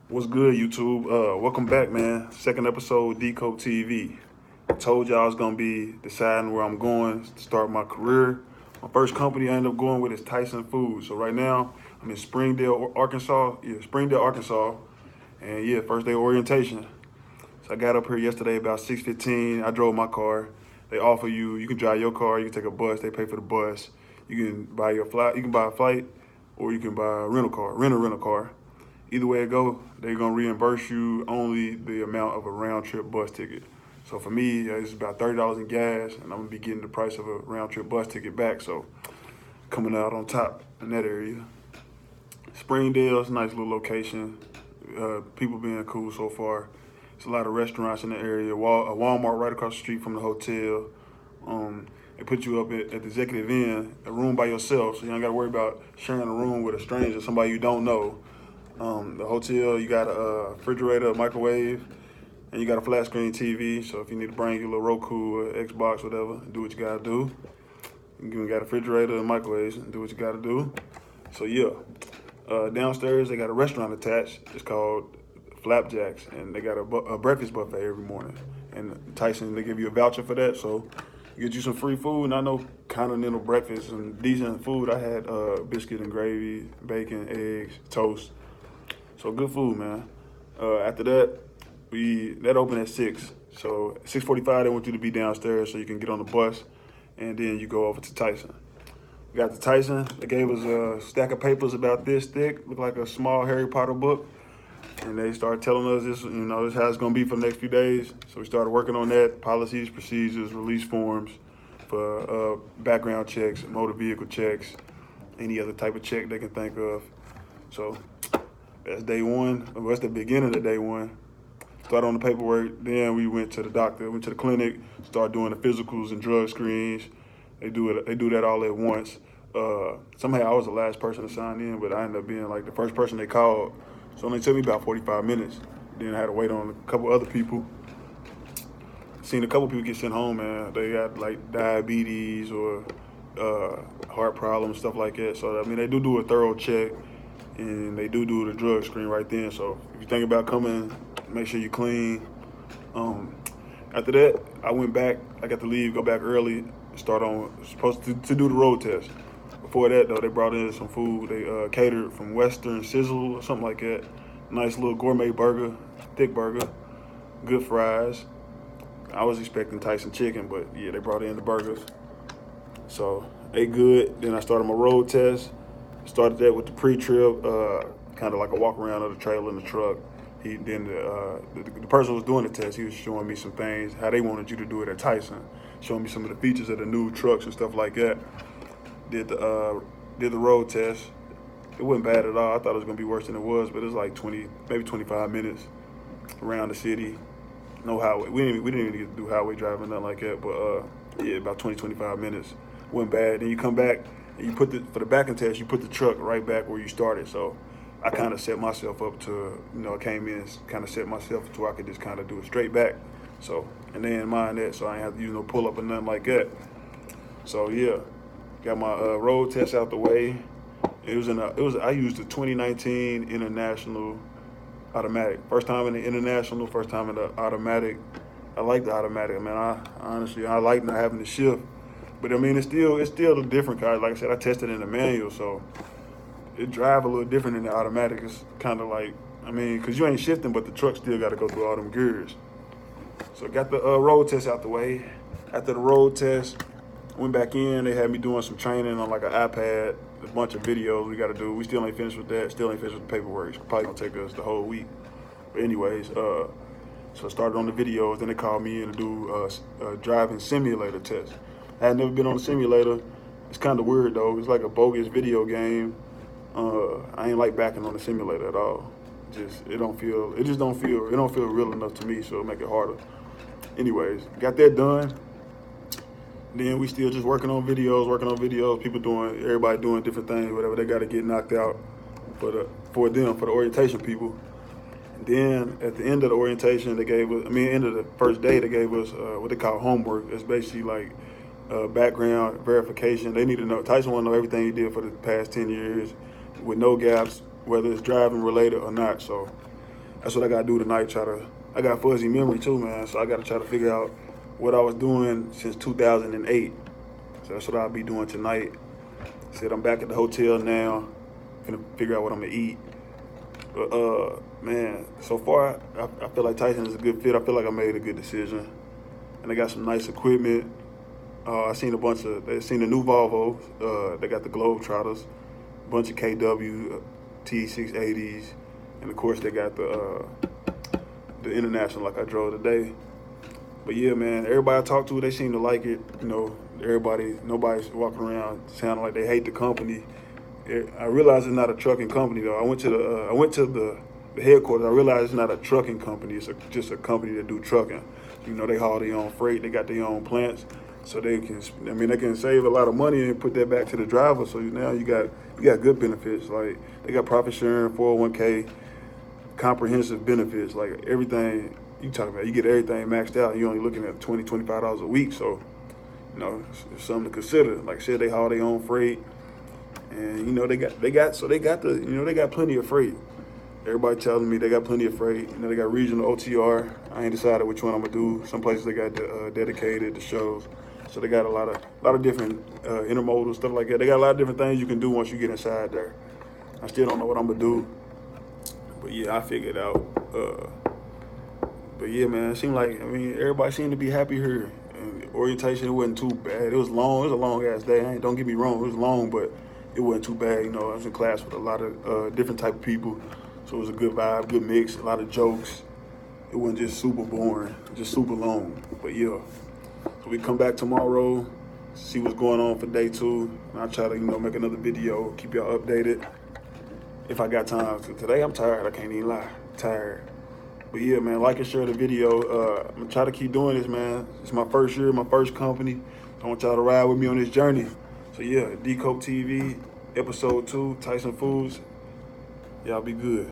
What's good, YouTube? Welcome back, man. Second episode, Decode TV. I told y'all I was gonna be deciding where I'm going to start my career. My first company I ended up going with is Tyson Foods. So right now I'm in Springdale, Arkansas. Yeah, Springdale, Arkansas. And yeah, first day orientation. So I got up here yesterday about 6:15. I drove my car. They offer you can drive your car, you can take a bus, they pay for the bus. You can buy your flight, you can buy a flight, or you can buy a rental car, rent a rental car. Either way it go, they're gonna reimburse you only the amount of a round trip bus ticket. So for me, it's about $30 in gas, and I'm gonna be getting the price of a round trip bus ticket back. So coming out on top in that area. Springdale's a nice little location. People being cool so far. There's a lot of restaurants in the area. A Walmart right across the street from the hotel. They put you up at the executive inn, a room by yourself, so you don't got to worry about sharing a room with a stranger, somebody you don't know. The hotel, you got a refrigerator, a microwave, and you got a flat screen TV. So if you need to bring your little Roku or Xbox, whatever, do what you gotta do. You got a refrigerator and microwaves, and do what you gotta do. So yeah, downstairs they got a restaurant attached. It's called Flapjacks, and they got a breakfast buffet every morning. And Tyson, they give you a voucher for that, so you get you some free food. And I know continental breakfast and decent food. I had biscuit and gravy, bacon, eggs, toast. So good food, man. After that, that opened at 6. So 6:45, they want you to be downstairs so you can get on the bus, and then you go over to Tyson. We got to Tyson. They gave us a stack of papers about this thick, looked like a small Harry Potter book, and they started telling us this is how it's gonna be for the next few days. So we started working on that: policies, procedures, release forms for background checks, motor vehicle checks, any other type of check they can think of. So that's day one. Well, that's the beginning of day one. Started on the paperwork. Then we went to the doctor, went to the clinic, started doing the physicals and drug screens. They do that all at once. Somehow I was the last person to sign in, but I ended up being like the first person they called. So it only took me about 45 minutes. Then I had to wait on a couple other people. Seen a couple people get sent home, man. They got like diabetes or heart problems, stuff like that. So I mean, they do a thorough check, and they do the drug screen right then. So if you think about coming, make sure you clean. After that, I went back. I got to leave, go back early, supposed to do the road test. Before that, though, they brought in some food. They catered from Western Sizzle or something like that. Nice little gourmet burger, thick burger, good fries. I was expecting Tyson chicken, but yeah, they brought in the burgers. So they good. Then I started my road test. Started that with the pre-trip, kind of like a walk around of the trailer in the truck. The person who was doing the test, he was showing me some things, how they wanted you to do it at Tyson, showing me some of the features of the new trucks and stuff like that. Did the road test. It wasn't bad at all. I thought it was gonna be worse than it was, but it was like 20, maybe 25 minutes around the city. No highway. We didn't even get to do highway driving, nothing like that. But yeah, about 20, 25 minutes. Wasn't bad. Then you come back and for the backing test, you put the truck right back where you started. So I kind of set myself up to, I came in, kind of set myself to where I could just kind of do it straight back. So, and they didn't mind that, so I ain't have to use no pull up or nothing like that. So yeah, got my road test out the way. I used the 2019 International Automatic. First time in the International, first time in the Automatic. I like the Automatic, man. I like not having to shift. But I mean, it's still a different car. Like I said, I tested in the manual, so it drive a little different than the automatic. It's kind of like, because you ain't shifting, but the truck still got to go through all them gears. So got the road test out the way. After the road test, went back in. They had me doing some training on like an iPad, a bunch of videos we got to do. We still ain't finished with that. Still ain't finished with the paperwork. It's probably gonna take us the whole week. But anyways, so I started on the videos. Then they called me in to do a driving simulator test. I had never been on a simulator. It's kind of weird though. It's like a bogus video game. I ain't like backing on the simulator at all. It don't feel real enough to me, so it make it harder. Anyways, got that done. Then we still just working on videos, everybody doing different things, whatever they got to get knocked out for the orientation people. And then at the end of the orientation, end of the first day, they gave us what they call homework. It's basically like background verification. They need to know, Tyson want to know everything he did for the past 10 years with no gaps, whether it's driving related or not. So that's what I gotta do tonight. I got fuzzy memory too, man. So I gotta try to figure out what I was doing since 2008. So that's what I'll be doing tonight. Said I'm back at the hotel now. Gonna figure out what I'm gonna eat. But man, so far I feel like Tyson is a good fit. I feel like I made a good decision, and they got some nice equipment. I seen they seen the new Volvo. They got the Globetrotters, a bunch of KW T680s, and of course they got the International like I drove today. But yeah, man, everybody I talk to, they seem to like it. You know, nobody's walking around sounding like they hate the company. I realize it's not a trucking company though. I went to the headquarters. I realized it's not a trucking company. It's just a company that do trucking. You know, they haul their own freight. They got their own plants, so they can save a lot of money and put that back to the driver. So now you got good benefits. Like they got profit sharing, 401k, comprehensive benefits. Like everything you talking about, you get everything maxed out. You're only looking at $20, $25 a week. So you know, it's something to consider. Like I said, they haul their own freight. And you know they got plenty of freight. Everybody telling me they got plenty of freight. You know they got regional OTR. I ain't decided which one I'm gonna do. Some places they got dedicated to shows, so they got a lot of different intermodal stuff like that. They got a lot of different things you can do once you get inside there. I still don't know what I'm gonna do, but yeah, I figured it out. But yeah, man, it seemed like everybody seemed to be happy here. And orientation, it wasn't too bad. It was long. It was a long ass day. Don't get me wrong, it was long, but it wasn't too bad. You know, I was in class with a lot of different type of people, so it was a good vibe, good mix, a lot of jokes. It wasn't just super boring, just super long. But yeah, so we come back tomorrow, see what's going on for day 2, and I'll try to make another video, keep y'all updated if I got time. Today I'm tired. I can't even lie, tired. But yeah, man, like and share the video. I'm gonna try to keep doing this, man. It's my first year, my first company. So I want y'all to ride with me on this journey. So yeah, D-Cope TV, episode 2, Tyson Foods. Y'all be good.